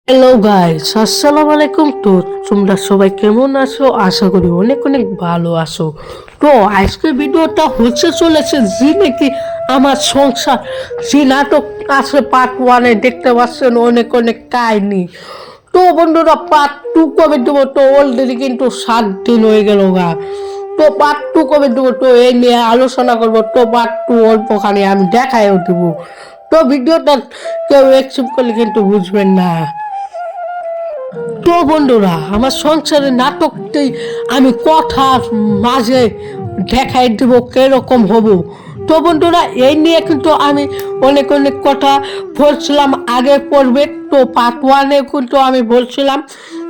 Hello guys, আসসালামু আলাইকুম। তো তোমরা সবাই কেমন আছো? আশা করি অনেক অনেক ভালো আছো। তো আজকের ভিডিওটা হচ্ছে চলেছে জি নাকি আমার সংসার, যে নাটক আছে পার্ট ওয়ানে দেখতে পাচ্ছেন অনেক অনেক কাহিনী। তো বন্ধুরা পার্ট টু কবে দেবো? তো অলরেডি কিন্তু 7 দিন হয়ে গেল গা। তো পার্ট টু কবে দেবো? তো এই নিয়ে আলোচনা করবো। তো পার্ট টু অল্পখানি আমি দেখাইও দেবো। তো ভিডিওটা কেউ অ্যাকসেপ্ট করলে কিন্তু বুঝবেন না। তো বন্ধুরা আমার সংসারের নাটকটি আমি কথার মাঝে দেখাই দেব কিরকম হব। তো বন্ধুরা এই নিয়ে কিন্তু আমি অনেক অনেক কথা বলছিলাম আগে পড়বে। তো পার্ট ওয়ানে কিন্তু আমি বলছিলাম।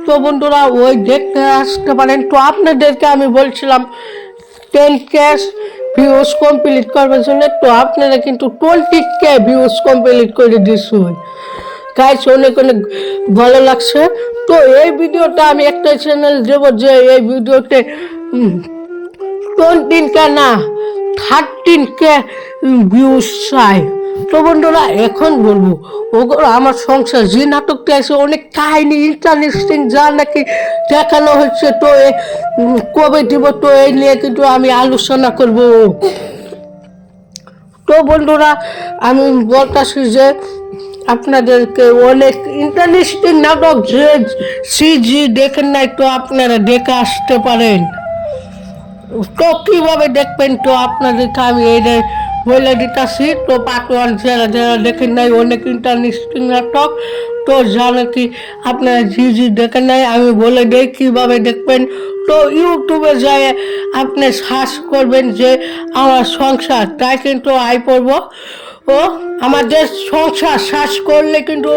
তো বন্ধুরা ওই দেখতে আসতে পারেন। তো আপনাদেরকে আমি বলছিলাম 10K ভিউজ কমপ্লিট করবার জন্য। তো আপনারা কিন্তু 20K ভিউজ কমপ্লিট করে দিচ্ছেন গাইস, অনেক অনেক ভালো লাগছে। তো এই ভিডিওটা আমি একটা চ্যানেল দেবো যে এই ভিডিওতে 20K না 13K ভিউজ চাই। তো বন্ধুরা এখন বলবো ওগুলো আমার সংসার যে নাটকটা আছে অনেক কাহিনী ইন্টারেস্টিং যা নাকি দেখানো হচ্ছে। তো কবে দিব তো এই নিয়ে কিন্তু আমি আলোচনা করব। তো বন্ধুরা আমি বলতেছি যে আপনাদেরকে অনেক ইন্টারেস্টিং নাটক যে সিজি দেখেন নাই তো আপনারা দেখে আসতে পারেন। তো কীভাবে দেখবেন তো আপনাদেরকে আমি এই বলে দিতেছি। তো পার্ট ওয়ান যারা যারা দেখেন নাই অনেক ইন্টারেস্টিং নাটক, তো যা নাকি আপনারা জি দেখেন নাই আমি বলে দিই কীভাবে দেখবেন। তো ইউটিউবে যায় আপনি সার্চ করবেন যে আমার সংসার, তাই কিন্তু আই পড়ব। ও আমাদের সংসার সার্চ করলে কিন্তু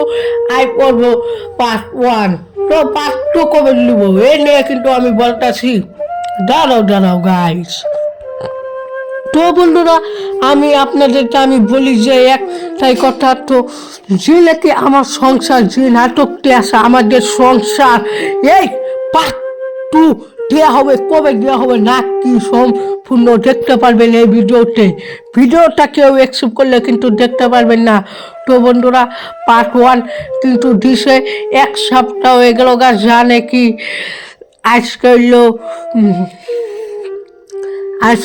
আই পড়ব পার্ট ওয়ান। তো পার্ট টু কবে নিব এ নিয়ে কিন্তু আমি বলতেছি। দাঁড়াও গাইস। তো বন্ধুরা আমি আপনাদেরকে আমি বলি যে একটাই কথা। তো যে নাকি আমার সংসার যে নাটকটি আছে আমাদের সংসার, এই পার্ট টু দেওয়া হবে। কবে দেওয়া হবে না কি সম্পূর্ণ দেখতে পারবেন এই ভিডিওটা কেউ অ্যাকসেপ্ট করলে কিন্তু দেখতে পারবেন না। তো বন্ধুরা পার্ট ওয়ান কিন্তু দিছে 1 সপ্তাহ হয়ে গেল গা, যা নাকি আজকে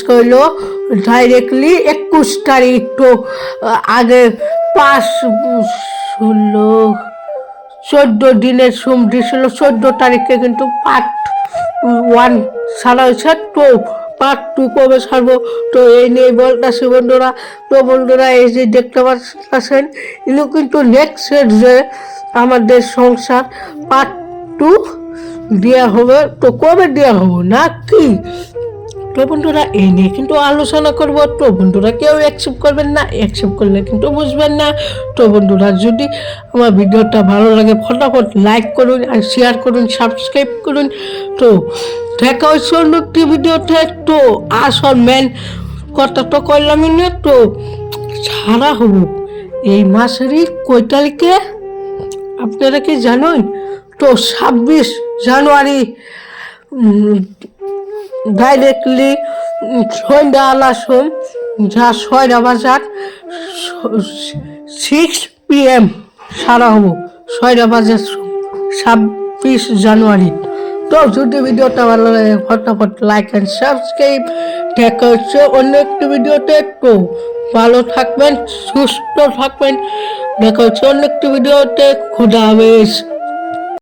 হইলো ডাইরেক্টলি 21 তারিখ। তো আগে 5, 16, 14 দিনের সময় ছিল। 14 তারিখে কিন্তু পার্ট ওয়ান ছাড়া হয়েছে। তো পার্ট টু কবে ছাড়বো তো এই নিয়ে বলতেছি বন্ধুরা। তো বন্ধুরা এই যে দেখতে পাচ্ছেন এগুলো কিন্তু নেক্সট যে আমাদের সংসার পার্ট টু দেওয়া হবে। তো কবে দেওয়া হবে না কি তো বন্ধুরা এই নিয়ে কিন্তু আলোচনা করবো। তো বন্ধুরা কেউ অ্যাকসেপ্ট করবেন না, অ্যাকসেপ্ট করলে কিন্তু বুঝবেন না। তো বন্ধুরা যদি আমার ভিডিওটা ভালো লাগে ফটাফট লাইক করুন আর শেয়ার করুন, সাবস্ক্রাইব করুন। তো দেখা হচ্ছে অন্য একটি ভিডিওতে। তো আসল মেন কথা তো করলামই না। তো ছাড়া হবো এই মাসেরই কয় তারিখে আপনারা কি জানেন? তো 26 জানুয়ারি ডাইরেক্টলি সন্ধ্যা আলাসন যা 6টা বাজার 6 PM সারা হবো 6টা বাজার 26 জানুয়ারি। তো যদি ভিডিওটা ভালো লাগে ফটাফট লাইক অ্যান্ড সাবস্ক্রাইব। দেখা হচ্ছে অন্য একটি ভিডিওতে। তো ভালো থাকবেন, সুস্থ থাকবেন। দেখা হচ্ছে অন্য একটি ভিডিওতে। খুদা হাফেজ।